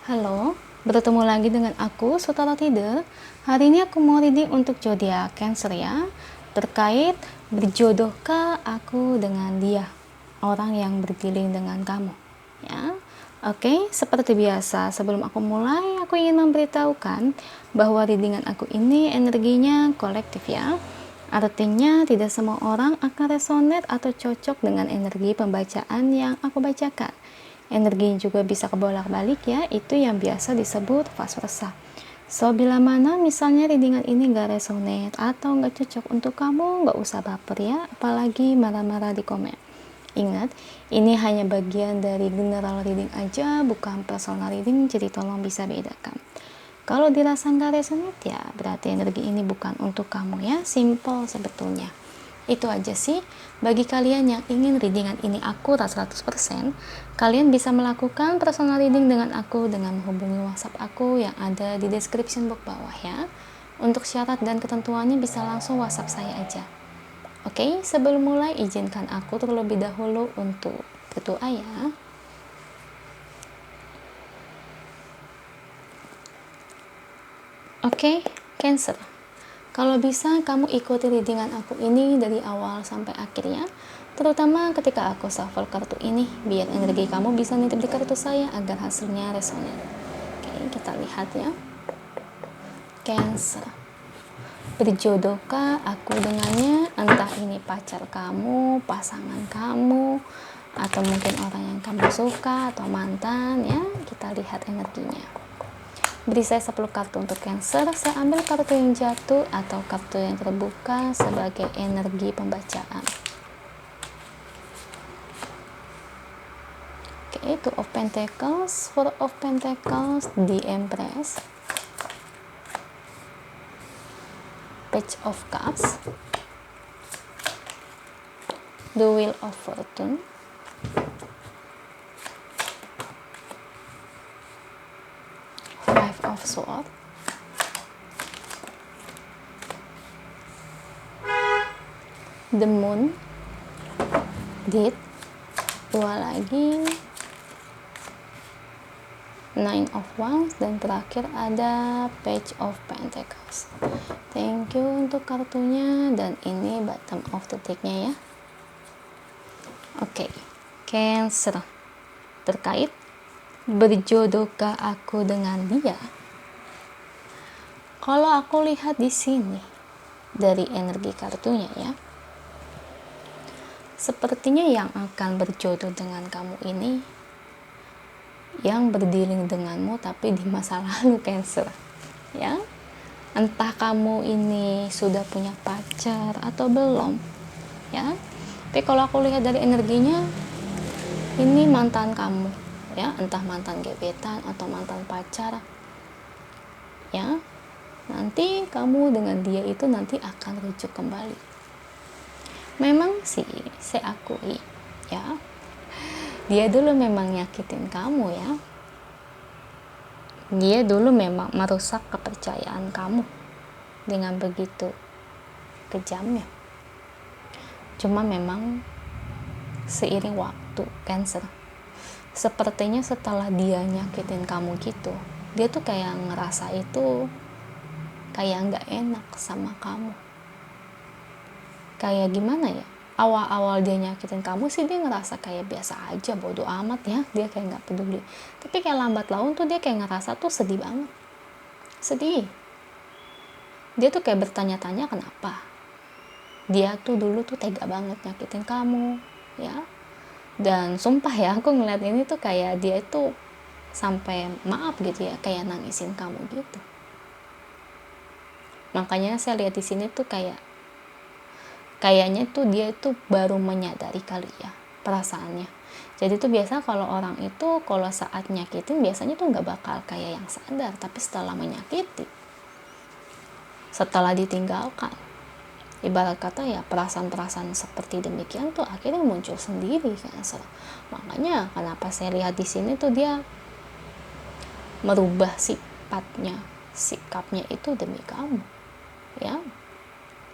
Halo, bertemu lagi dengan aku, Sutara Tider. Hari ini aku mau reading untuk zodiak Cancer ya, terkait berjodohkah aku dengan dia, orang yang bergiling dengan kamu. Ya, oke. Seperti biasa, sebelum aku mulai, aku ingin memberitahukan bahwa readingan aku ini energinya kolektif ya. Artinya tidak semua orang akan resonate atau cocok dengan energi pembacaan yang aku bacakan. Energi juga bisa kebolak-balik ya, itu yang biasa disebut vice versa. So, bila mana misalnya readingan ini gak resonate atau gak cocok untuk kamu, gak usah baper ya, apalagi marah-marah di komen. Ingat, ini hanya bagian dari general reading aja, bukan personal reading, jadi tolong bisa bedakan. Kalau dirasa gak resonate ya, berarti energi ini bukan untuk kamu ya, simple sebetulnya. Itu aja sih. Bagi kalian yang ingin readingan ini akurat 100%, kalian bisa melakukan personal reading dengan aku dengan menghubungi WhatsApp aku yang ada di description box bawah ya. Untuk syarat dan ketentuannya bisa langsung WhatsApp saya aja. Oke, sebelum mulai izinkan aku terlebih dahulu untuk berdoa ya. Oke, Cancer. Kalau bisa kamu ikuti readingan aku ini dari awal sampai akhirnya, terutama ketika aku shuffle kartu ini, biar energi kamu bisa nitip di kartu saya agar hasilnya resonan. Oke, kita lihat ya. Cancer. Berjodohkah aku dengannya? Entah ini pacar kamu, pasangan kamu, atau mungkin orang yang kamu suka, atau mantan ya. Kita lihat energinya. Beri saya 10 kartu untuk Cancer. Saya ambil kartu yang jatuh atau kartu yang terbuka sebagai energi pembacaan. Oke, Two of Pentacles, Four of Pentacles, The Empress, Page of Cups, The Wheel of Fortune, Five of Swords, The Moon, Death, dua lagi, Nine of Wands, dan terakhir ada Page of Pentacles. Thank you untuk kartunya, dan ini bottom of the deck-nya ya. Oke, Cancer. Terkait berjodohkah aku dengan dia? Kalau aku lihat di sini dari energi kartunya ya, sepertinya yang akan berjodoh dengan kamu ini yang berdealing denganmu tapi di masa lalu, Cancer ya. Entah kamu ini sudah punya pacar atau belum ya, tapi kalau aku lihat dari energinya ini mantan kamu ya, entah mantan gebetan atau mantan pacar ya. Nanti kamu dengan dia itu nanti akan rujuk kembali. Memang sih saya akui ya, dia dulu memang nyakitin kamu ya, dia dulu memang merusak kepercayaan kamu dengan begitu kejamnya. Cuma memang seiring waktu, Cancer, sepertinya setelah dia nyakitin kamu gitu, dia tuh kayak ngerasa itu kayak nggak enak sama kamu. Kayak gimana ya, awal-awal dia nyakitin kamu sih dia ngerasa kayak biasa aja, bodo amat ya, dia kayak nggak peduli. Tapi kayak lambat laun tuh dia kayak ngerasa tuh sedih banget, sedih. Dia tuh kayak bertanya-tanya kenapa dia tuh dulu tuh tega banget nyakitin kamu ya. Dan sumpah ya, aku ngeliat ini tuh kayak dia itu sampai maaf gitu ya, kayak nangisin kamu gitu. Makanya saya lihat di sini tuh kayaknya tuh dia itu baru menyadari kali ya perasaannya. Jadi tuh biasa kalau orang itu kalau saat nyakitin biasanya tuh nggak bakal kayak yang sadar, tapi setelah menyakiti, setelah ditinggalkan, ibarat kata ya, perasaan-perasaan seperti demikian tuh akhirnya muncul sendiri kan. Makanya kenapa saya lihat di sini tuh dia merubah sikapnya itu demi kamu ya.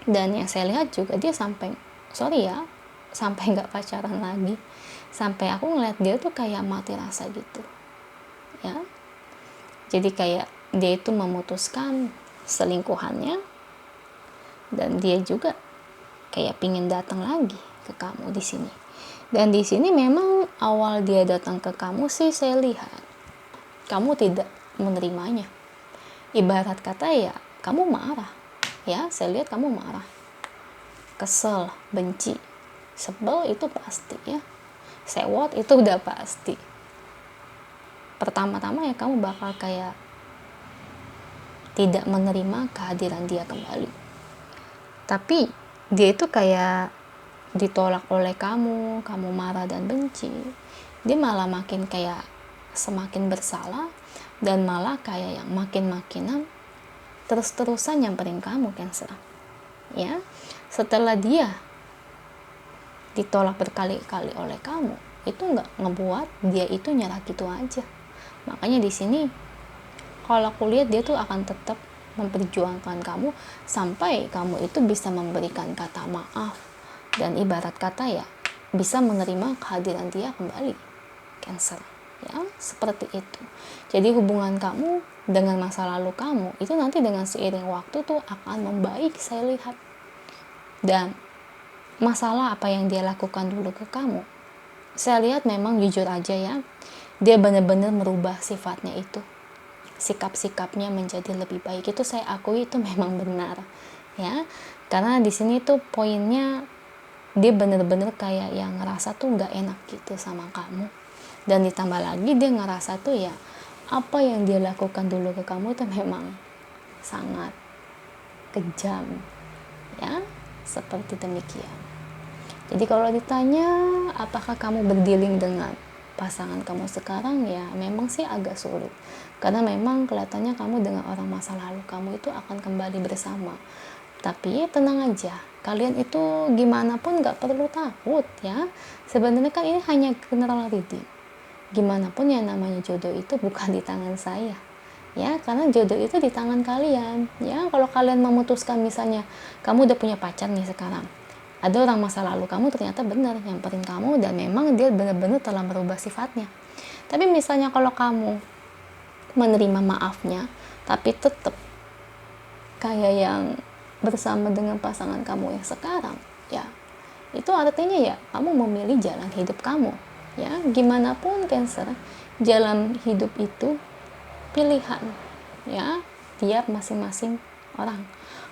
Dan yang saya lihat juga dia sampai nggak pacaran lagi, sampai aku ngeliat dia tuh kayak mati rasa gitu ya. Jadi kayak dia itu memutuskan selingkuhannya, dan dia juga kayak pingin datang lagi ke kamu di sini. Dan di sini memang awal dia datang ke kamu sih, saya lihat kamu tidak menerimanya. Ibarat kata ya, kamu marah. Ya, saya lihat kamu marah. Kesel, benci, sebel itu pasti ya. Sewot itu udah pasti. Pertama-tama ya kamu bakal kayak tidak menerima kehadiran dia kembali. Tapi dia itu kayak ditolak oleh kamu marah dan benci, dia malah makin kayak semakin bersalah, dan malah kayak yang makin-makinan terus-terusan nyamperin kamu, Cancer. Ya, setelah dia ditolak berkali-kali oleh kamu, itu nggak ngebuat dia itu nyerah gitu aja. Makanya di sini kalau aku lihat dia tuh akan tetap memperjuangkan kamu sampai kamu itu bisa memberikan kata maaf, dan ibarat kata ya bisa menerima kehadiran dia kembali, Cancer. Ya, seperti itu. Jadi hubungan kamu dengan masa lalu kamu itu nanti dengan seiring waktu tuh akan membaik, saya lihat. Dan masalah apa yang dia lakukan dulu ke kamu, saya lihat memang jujur aja ya, dia benar-benar merubah sifatnya itu, sikap-sikapnya menjadi lebih baik. Itu saya akui, itu memang benar ya, karena di sini tuh poinnya dia bener-bener kayak yang ngerasa tuh nggak enak gitu sama kamu, dan ditambah lagi dia ngerasa tuh ya apa yang dia lakukan dulu ke kamu tuh memang sangat kejam ya, seperti demikian. Jadi kalau ditanya apakah kamu berdealing dengan pasangan kamu sekarang, ya memang sih agak sulit, karena memang kelihatannya kamu dengan orang masa lalu kamu itu akan kembali bersama. Tapi tenang aja, kalian itu gimana pun gak perlu takut ya. Sebenarnya kan ini hanya general reading. Gimana pun yang namanya jodoh itu bukan di tangan saya ya, karena jodoh itu di tangan kalian ya. Kalau kalian memutuskan, misalnya kamu udah punya pacar nih sekarang, ada orang masa lalu kamu ternyata benar nyamperin kamu dan memang dia benar-benar telah merubah sifatnya. Tapi misalnya kalau kamu menerima maafnya tapi tetap kayak yang bersama dengan pasangan kamu yang sekarang, ya itu artinya ya kamu memilih jalan hidup kamu ya. Gimana pun Cancer, jalan hidup itu pilihan ya, tiap masing-masing orang.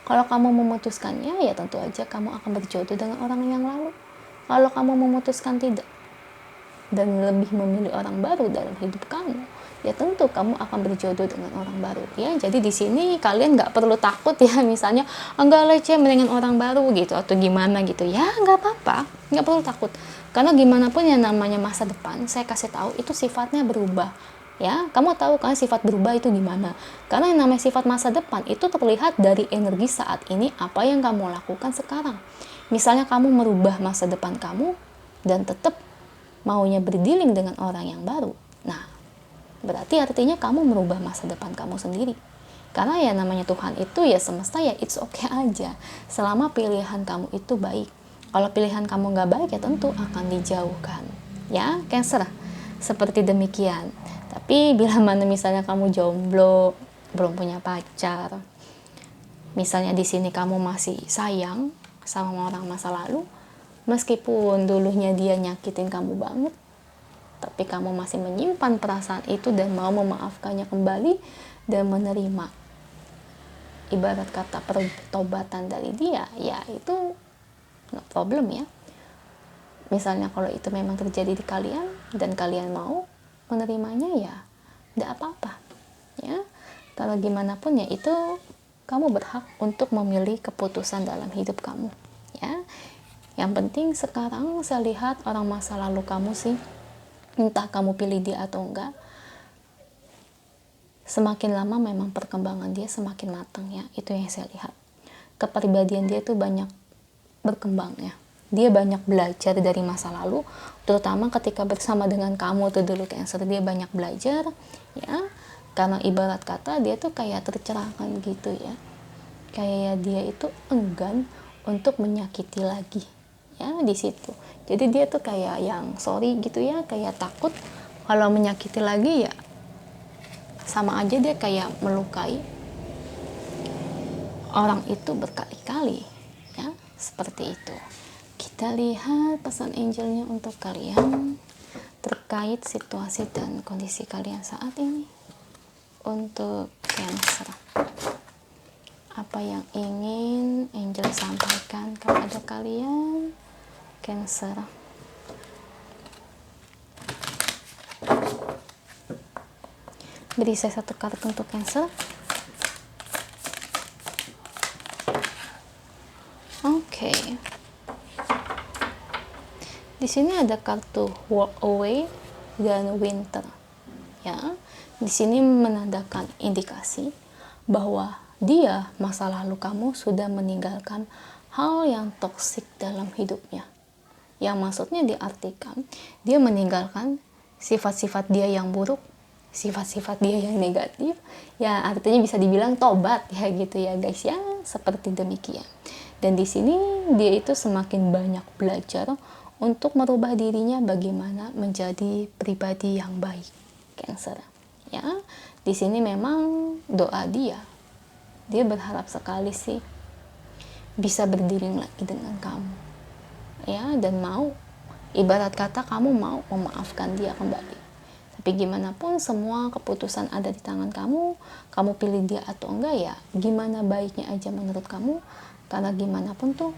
Kalau kamu memutuskannya, ya tentu aja kamu akan berjodoh dengan orang yang lalu. Kalau kamu memutuskan tidak dan lebih memilih orang baru dalam hidup kamu, ya tentu kamu akan berjodoh dengan orang baru ya. Jadi di sini kalian nggak perlu takut ya, misalnya enggak leceh dengan orang baru gitu atau gimana gitu ya, nggak apa-apa, nggak perlu takut, karena gimana pun yang namanya masa depan, saya kasih tahu itu sifatnya berubah ya. Kamu tahu kan sifat berubah itu gimana, karena yang namanya sifat masa depan itu terlihat dari energi saat ini, apa yang kamu lakukan sekarang. Misalnya kamu merubah masa depan kamu dan tetap maunya berdealing dengan orang yang baru, nah berarti artinya kamu merubah masa depan kamu sendiri. Karena ya namanya Tuhan itu ya semesta ya it's okay aja selama pilihan kamu itu baik. Kalau pilihan kamu nggak baik ya tentu akan dijauhkan ya, Cancer, seperti demikian. Tapi bila mana misalnya kamu jomblo, belum punya pacar, misalnya di sini kamu masih sayang sama orang masa lalu, meskipun dulunya dia nyakitin kamu banget, tapi kamu masih menyimpan perasaan itu dan mau memaafkannya kembali dan menerima ibarat kata pertobatan dari dia, ya itu no problem ya. Misalnya kalau itu memang terjadi di kalian dan kalian mau menerimanya, ya tidak apa-apa ya. Kalau gimana pun ya itu kamu berhak untuk memilih keputusan dalam hidup kamu ya. Yang penting sekarang saya lihat orang masa lalu kamu sih, entah kamu pilih dia atau enggak, semakin lama memang perkembangan dia semakin matang ya. Itu yang saya lihat, kepribadian dia tuh banyak berkembang ya. Dia banyak belajar dari masa lalu, terutama ketika bersama dengan kamu tuh dulu Cancer, dia banyak belajar ya. Karena ibarat kata dia tuh kayak tercerahkan gitu ya, kayak dia itu enggan untuk menyakiti lagi ya di situ. Jadi dia tuh kayak yang sorry gitu ya, kayak takut kalau menyakiti lagi ya sama aja dia kayak melukai orang itu berkali-kali, ya, seperti itu. Kita lihat pesan angelnya untuk kalian terkait situasi dan kondisi kalian saat ini. Untuk Cancer, apa yang ingin angel sampaikan kepada kalian, Cancer? Beri saya satu kartu untuk Cancer. Oke. Di sini ada kartu walk away dan winter. Ya, di sini menandakan indikasi bahwa dia, masa lalu kamu, sudah meninggalkan hal yang toksik dalam hidupnya. Yang maksudnya diartikan dia meninggalkan sifat-sifat dia yang buruk, sifat-sifat dia yang negatif, ya artinya bisa dibilang tobat ya gitu ya guys ya, seperti demikian. Dan di sini dia itu semakin banyak belajar untuk merubah dirinya bagaimana menjadi pribadi yang baik, Cancer. Ya, di sini memang doa dia berharap sekali sih bisa berdiri lagi dengan kamu, ya, dan mau, ibarat kata kamu mau memaafkan dia kembali. Tapi gimana pun semua keputusan ada di tangan kamu pilih dia atau enggak, ya gimana baiknya aja menurut kamu, karena gimana pun tuh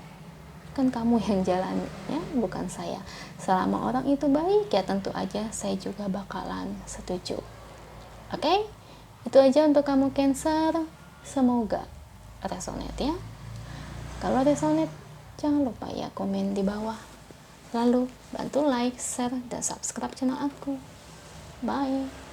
kan kamu yang jalan, ya, bukan saya. Selama orang itu baik, ya tentu aja saya juga bakalan setuju. Oke? Itu aja untuk kamu Cancer. Semoga resonate ya. Kalau resonate, jangan lupa ya komen di bawah. Lalu bantu like, share, dan subscribe channel aku. Bye.